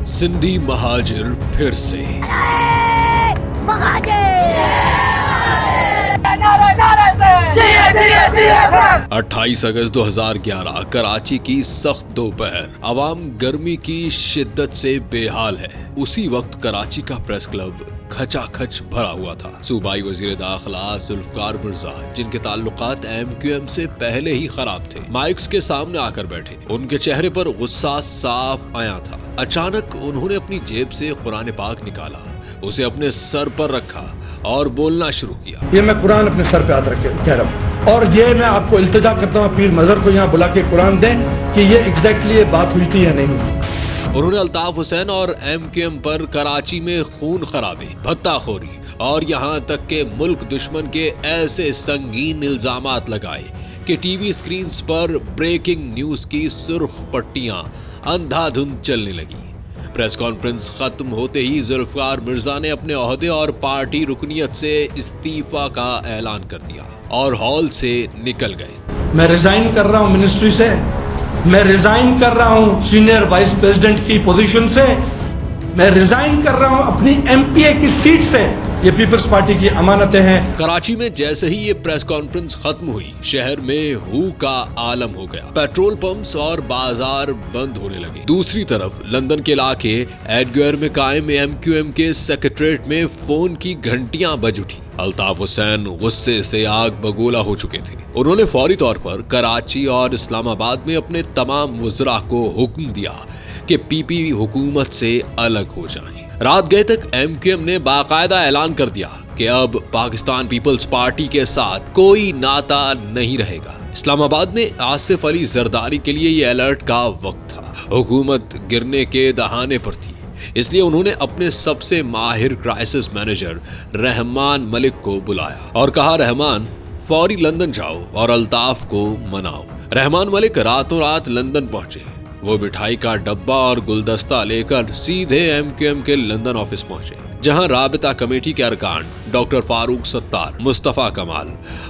Sindhi Muhajir फिर से। 28 अगस्त 2011 कराची की सख्त दोपहर, आवाम गर्मी की शिद्दत से बेहाल है। उसी वक्त कराची का प्रेस क्लब खचाखच भरा हुआ था। सूबाई वजीर दाखिला जुल्फकार मिर्जा, जिनके ताल्लुकात MQM से पहले ही खराब थे, माइक्स के सामने आकर बैठे। उनके चेहरे पर गुस्सा साफ आया था। अचानक उन्होंने अपनी जेब से कुरान पाक निकाला, उसे अपने सर पर रखा और बोलना शुरू किया। ये मैं कुरान अपने सर पे हाथ रख के कह रहा हूँ, और ये मैं आपको इल्तिजा करता हूँ, पीर मजहर को यहाँ बुला के कुरान दें कि ये एग्जैक्टली बात हुई थी या नहीं। उन्होंने अल्ताफ हुसैन और MQM पर कराची में खून खराबे, भत्ताखोरी और यहाँ तक के मुल्क दुश्मन के ऐसे संगीन इल्जामात लगाए कि टीवी स्क्रीन्स पर ब्रेकिंग न्यूज की सुर्ख पट्टियां अंधाधुंध चलने लगी। प्रेस कॉन्फ्रेंस खत्म होते ही जुल्फकार मिर्जा ने अपने ओहदे और पार्टी रुकनियत से इस्तीफा का ऐलान कर दिया और हॉल से निकल गए। मैं रिजाइन कर रहा हूँ मिनिस्ट्री से, मैं रिजाइन कर रहा हूँ सीनियर वाइस प्रेसिडेंट की पोजीशन से, मैं रिजाइन कर रहा हूँ अपनी MPA की सीट से। ये पीपल्स पार्टी की अमानतें हैं। कराची में जैसे ही ये प्रेस कॉन्फ्रेंस खत्म हुई, शहर में हू का आलम हो गया। पेट्रोल पंप्स और बाजार बंद होने लगे। दूसरी तरफ लंदन के इलाके एडगवेयर में कायम MQM के सेक्रेटरीट में फोन की घंटियां बज उठी। अल्ताफ हुसैन गुस्से से आग बगोला हो चुके थे। उन्होंने फौरी तौर पर कराची और इस्लामाबाद में अपने तमाम वज़रा को हुक्म दिया कि PP हुकूमत से अलग हो जाएं। रात गए तक MQM ने बाकायदा ऐलान कर दिया कि अब पाकिस्तान पीपल्स पार्टी के साथ कोई नाता नहीं रहेगा। इस्लामाबाद में आसिफ अली जरदारी के लिए ये अलर्ट का वक्त था। हुकूमत गिरने के दहाने पर थी, इसलिए उन्होंने अपने सबसे माहिर क्राइसिस मैनेजर रहमान मलिक को बुलाया और कहा, रहमान फौरी लंदन जाओ और अल्ताफ को मनाओ। रहमान मलिक रातों रात लंदन पहुंचे। वो मिठाई का डब्बा और गुलदस्ता लेकर सीधे MQM के लंदन ऑफिस पहुंचे, जहां राबिता कमेटी के अरकान डॉक्टर फारूक सत्तार, मुस्तफा कमाल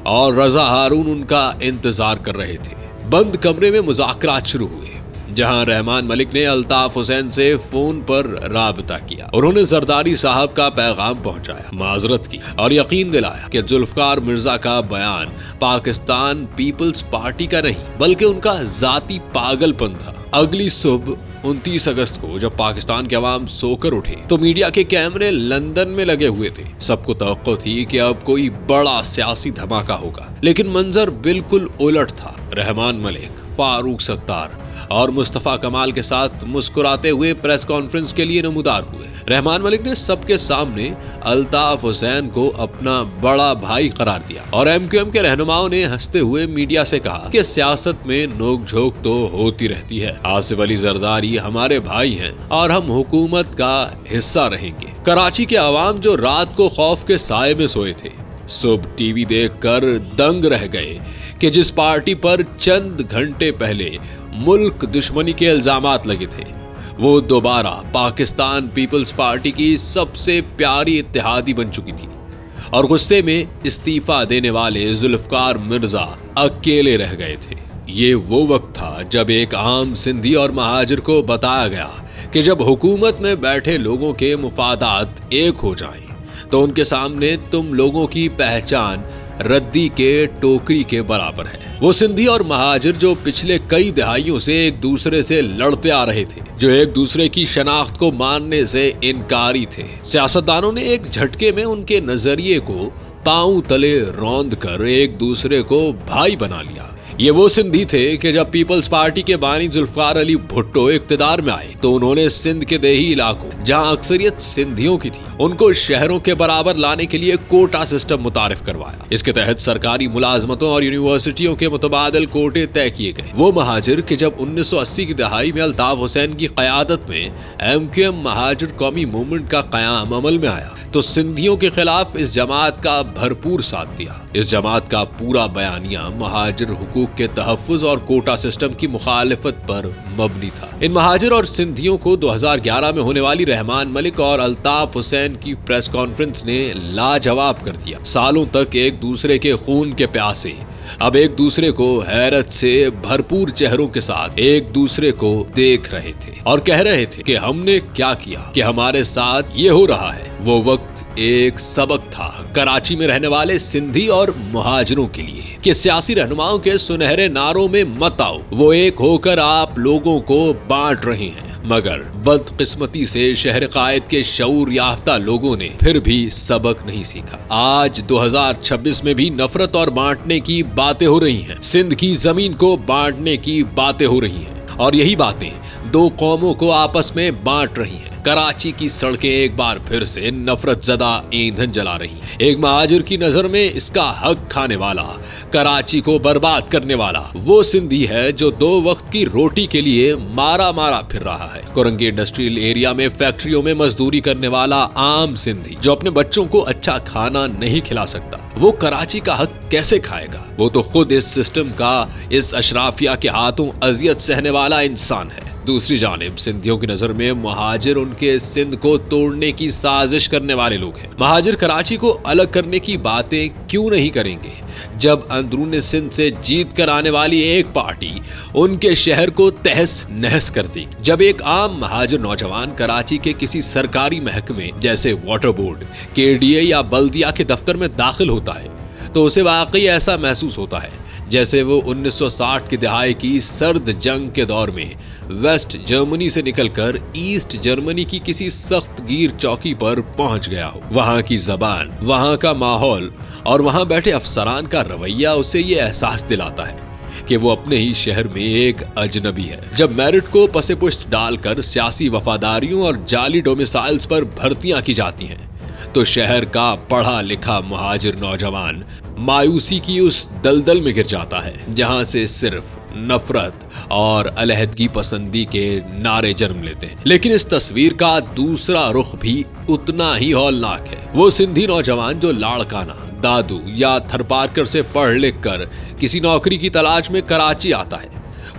और रजा हारून उनका इंतजार कर रहे थे। बंद कमरे में मुज़ाकरात शुरू हुए, जहां रहमान मलिक ने अल्ताफ हुसैन से फोन पर राबिता किया। उन्होंने जरदारी साहब का पैगाम पहुंचाया, माजरत की और यकीन दिलाया कि जुल्फकार मिर्जा का बयान पाकिस्तान पीपल्स पार्टी का नहीं बल्कि उनका जाती पागलपन था। अगली सुबह 29 अगस्त को जब पाकिस्तान के अवाम सोकर उठे तो मीडिया के कैमरे लंदन में लगे हुए थे। सबको तवक्को थी कि अब कोई बड़ा सियासी धमाका होगा, लेकिन मंजर बिल्कुल उलट था। रहमान मलिक, फारूक सत्तार और मुस्तफा कमाल के साथ मुस्कुराते हुए प्रेस कॉन्फ्रेंस के लिए नमूदार हुए। रहमान मलिक ने सबके सामने अल्ताफ हुसैन को अपना बड़ा भाई करार दिया और MQM के रहनुमाओं ने हंसते हुए मीडिया से कहा कि सियासत में नोक-झोंक तो होती रहती है। आसिफ अली जरदारी हमारे भाई हैं और हम हुकूमत का हिस्सा रहेंगे। कराची के अवाम जो रात को खौफ के साए में सोए थे, सुबह टीवी देखकर दंग रह गए कि जिस पार्टी पर चंद घंटे पहले मुल्क दुश्मनी के इल्जामात लगे थे, वो दोबारा पाकिस्तान पीपल्स पार्टी की सबसे प्यारी इत्तेहादी बन चुकी थी और गुस्से में इस्तीफा देने वाले जुल्फकार मिर्जा अकेले रह गए थे। ये वो वक्त था जब एक आम सिंधी और महाजिर को बताया गया कि जब हुकूमत में बैठे लोगों के मुफादात एक हो जाएं, तो उनके सामने तुम लोगों की पहचान रद्दी के टोकरी के बराबर है। वो सिंधी और महाजिर जो पिछले कई दहाइयों से एक दूसरे से लड़ते आ रहे थे, जो एक दूसरे की शनाख्त को मानने से इनकारी थे, सियासतदानों ने एक झटके में उनके नजरिए को पांव तले रौंद कर एक दूसरे को भाई बना लिया। ये वो सिंधी थे कि जब पीपल्स पार्टी के बानी जुल्फकार अली भुट्टो इक्तदार में आए तो उन्होंने सिंध के देही इलाकों, जहां अक्सरियत सिंधियों की थी, उनको शहरों के बराबर लाने के लिए कोटा सिस्टम मुतारिफ करवाया। इसके तहत सरकारी मुलाजमतों और यूनिवर्सिटियों के मुतबादल कोटे तय किए गए। वो महाजिर कि जब 1980 की दहाई में अल्ताफ हुसैन की क़यादत में MQM महाजिर कौमी मूवमेंट का क़याम अमल में आया, तो सिंधियों के खिलाफ इस जमात का भरपूर साथ दिया। इस जमात का पूरा बयानिया महाजिर हुकूक के तहफ़्फ़ुज़ और कोटा सिस्टम की मुखालिफत पर मबनी था। इन महाजिर और सिंधियों को 2011 में होने वाली रहमान मलिक और अल्ताफ हुसैन की प्रेस कॉन्फ्रेंस ने लाजवाब कर दिया। सालों तक एक दूसरे के खून के प्यासे अब एक दूसरे को हैरत से भरपूर चेहरों के साथ एक दूसरे को देख रहे थे और कह रहे थे कि हमने क्या किया कि हमारे साथ ये हो रहा है। वो वक्त एक सबक था कराची में रहने वाले सिंधी और मुहाजिरों के लिए कि सियासी रहनुमाओं के सुनहरे नारों में मत आओ, वो एक होकर आप लोगों को बांट रहे हैं। मगर बदकिस्मती से शहर कायद के शऊर याफ्ता लोगों ने फिर भी सबक नहीं सीखा। आज 2026 में भी नफरत और बांटने की बातें हो रही हैं। सिंध की जमीन को बांटने की बातें हो रही हैं और यही बातें दो कौमों को आपस में बांट रही हैं। कराची की सड़कें एक बार फिर से नफरत जदा ईंधन जला रही हैं। एक महाजिर की नजर में इसका हक खाने वाला, कराची को बर्बाद करने वाला वो सिंधी है जो 2 वक्त की रोटी के लिए मारा मारा फिर रहा है। कोरंगी इंडस्ट्रियल एरिया में फैक्ट्रियों में मजदूरी करने वाला आम सिंधी जो अपने बच्चों को अच्छा खाना नहीं खिला सकता, वो कराची का हक कैसे खाएगा? वो तो खुद इस सिस्टम का, इस अशराफिया के हाथों अजियत सहने वाला इंसान है। दूसरी जानिब सिंधियों की नजर में महाजिर उनके सिंध को तोड़ने की साजिश करने वाले लोग हैं। महाजिर कराची को अलग करने की बातें क्यों नहीं करेंगे जब अंदरूनी सिंध से जीत कर आने वाली एक पार्टी उनके शहर को तहस नहस करती। जब एक आम महाजिर नौजवान कराची के किसी सरकारी महकमे जैसे वाटर बोर्ड, KDA या बल्दिया के दफ्तर में दाखिल होता है तो उसे वाकई ऐसा महसूस होता है जैसे वो 1960 की दहाई की सर्द जंग के दौर में वेस्ट जर्मनी से निकलकर ईस्ट जर्मनी की किसी सख्त गीर चौकी पर पहुंच गया हो। वहां की जबान, वहां का माहौल और वहां बैठे अफसरान का रवैया उसे ये एहसास दिलाता है कि वो अपने ही शहर में एक अजनबी है। जब मेरिट को पसे पुष्ट डालकर सियासी वफादारियों और जाली डोमिसाइल्स पर भर्तियां की जाती हैं तो शहर का पढ़ा लिखा मुहाजिर नौजवान मायूसी की उस दलदल में गिर जाता है जहां से सिर्फ नफरत और अलहदगी पसंदी के नारे जन्म लेते हैं। लेकिन इस तस्वीर का दूसरा रुख भी उतना ही हौलनाक है। वो सिंधी नौजवान जो लाड़काना, दादू या थरपारकर से पढ़ लिख कर किसी नौकरी की तलाश में कराची आता है,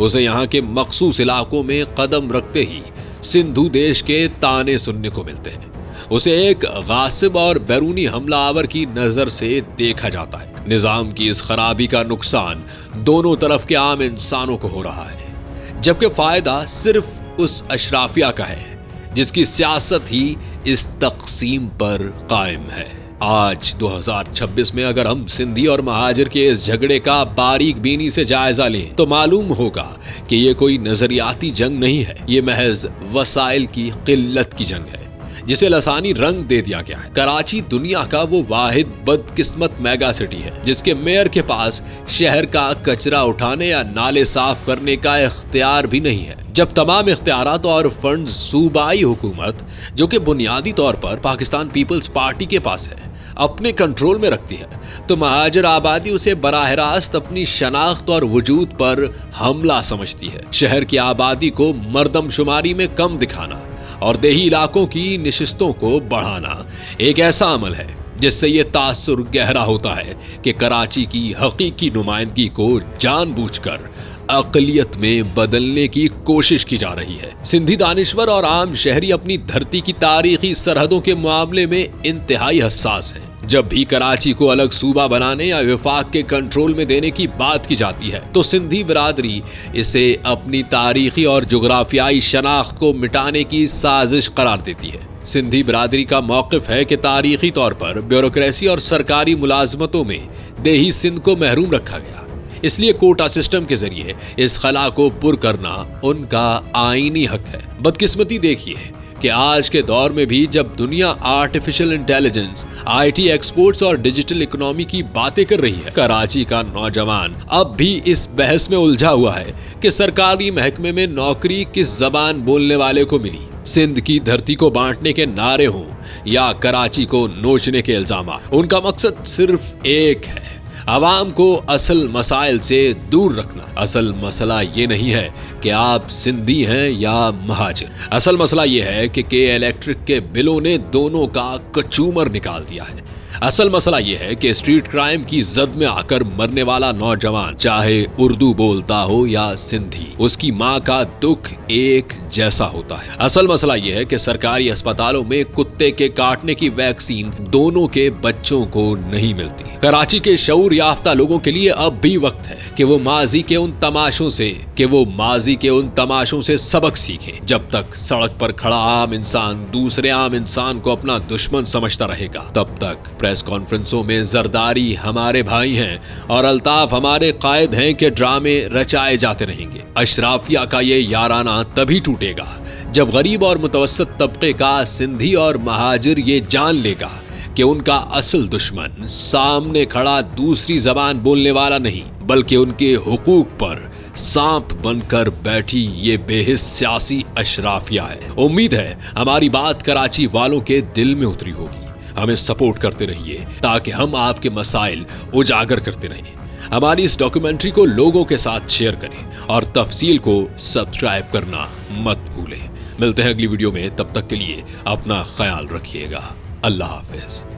उसे यहाँ के मखसूस इलाकों में कदम रखते ही सिंधु देश के ताने सुनने को मिलते हैं। उसे एक गासिब और बैरूनी हमलावर की नजर से देखा जाता है। निजाम की इस खराबी का नुकसान दोनों तरफ के आम इंसानों को हो रहा है, जबकि फायदा सिर्फ उस अशराफिया का है जिसकी सियासत ही इस तकसीम पर कायम है। आज 2026 में अगर हम सिंधी और महाजिर के इस झगड़े का बारीक बीनी से जायजा लें तो मालूम होगा कि ये कोई नजरियाती जंग नहीं है, ये महज वसाइल की किल्लत की जंग है जिसे लसानी रंग दे दिया गया है। कराची दुनिया का वो वाहिद बदकिस्मत मेगा सिटी है जिसके मेयर के पास शहर का कचरा उठाने या नाले साफ करने का इख्तियार भी नहीं है। जब तमाम इख्तियारात और फंड सूबाई हुकूमत, जो कि बुनियादी तौर पर पाकिस्तान पीपल्स पार्टी के पास है, अपने कंट्रोल में रखती है तो महाजिर आबादी उसे बराह रास्त अपनी शनाख्त और वजूद पर हमला समझती है। शहर की आबादी को मर्दमशुमारी में कम दिखाना और देही इलाकों की निशिस्तों को बढ़ाना एक ऐसा अमल है जिससे ये तासुर गहरा होता है कि कराची की हकीकी नुमाइंदगी को जानबूझकर अक़लियत में बदलने की कोशिश की जा रही है। सिंधी दानिश्वर और आम शहरी अपनी धरती की तारीखी सरहदों के मामले में इंतहाई हसास हैं। जब भी कराची को अलग सूबा बनाने या विफाक के कंट्रोल में देने की बात की जाती है तो सिंधी बिरादरी इसे अपनी तारीखी और जुग्राफियाई शनाख्त को मिटाने की साजिश करार देती है। सिंधी बिरादरी का मौक़िफ़ है कि तारीखी तौर पर ब्यूरोक्रेसी और सरकारी मुलाजमतों में देही सिंध को महरूम रखा गया, इसलिए कोटा सिस्टम के जरिए इस खला को पुर करना उनका आईनी हक है। बदकिस्मती देखिए कि आज के दौर में भी जब दुनिया आर्टिफिशियल इंटेलिजेंस, IT एक्सपोर्ट्स और डिजिटल इकोनॉमी की बातें कर रही है, कराची का नौजवान अब भी इस बहस में उलझा हुआ है कि सरकारी महकमे में नौकरी किस जबान बोलने वाले को मिली। सिंध की धरती को बांटने के नारे हों या कराची को नोचने के इल्जाम, उनका मकसद सिर्फ एक है, आवाम को असल मसाइल से दूर रखना। असल मसला ये नहीं है कि आप सिंधी हैं या महाजिर, असल मसला ये है कि इलेक्ट्रिक के बिलों ने दोनों का कचूमर निकाल दिया है। असल मसला ये है कि स्ट्रीट क्राइम की जद में आकर मरने वाला नौजवान चाहे उर्दू बोलता हो या सिंधी, उसकी माँ का दुख एक जैसा होता है। असल मसला यह है कि सरकारी अस्पतालों में कुत्ते के काटने की वैक्सीन दोनों के बच्चों को नहीं मिलती। कराची के शऊर याफ्ता लोगों के लिए अब भी वक्त है कि वो माजी के उन तमाशों से सबक सीखें। जब तक सड़क पर खड़ा आम इंसान दूसरे आम इंसान को अपना दुश्मन समझता रहेगा, तब तक प्रेस कॉन्फ्रेंसों में जरदारी हमारे भाई हैं और अल्ताफ हमारे कायद हैं के ड्रामे रचाए जाते रहेंगे। अशराफिया का ये याराना तभी टूटेगा जब गरीब और मुतवस्सित तबके का सिंधी और महाजिर ये जान लेगा कि उनका असल दुश्मन सामने खड़ा दूसरी जबान बोलने वाला नहीं, बल्कि उनके हुकूक पर सांप बनकर बैठी ये बेहिस सियासी अशराफिया है। उम्मीद है हमारी बात कराची वालों के दिल में उतरी होगी। हमें सपोर्ट करते रहिए ताकि हम आपके मसाइल उजागर करते रहें। हमारी इस डॉक्यूमेंट्री को लोगों के साथ शेयर करें और तफसील को सब्सक्राइब करना मत भूलें। मिलते हैं अगली वीडियो में, तब तक के लिए अपना ख्याल रखिएगा। अल्लाह हाफिज।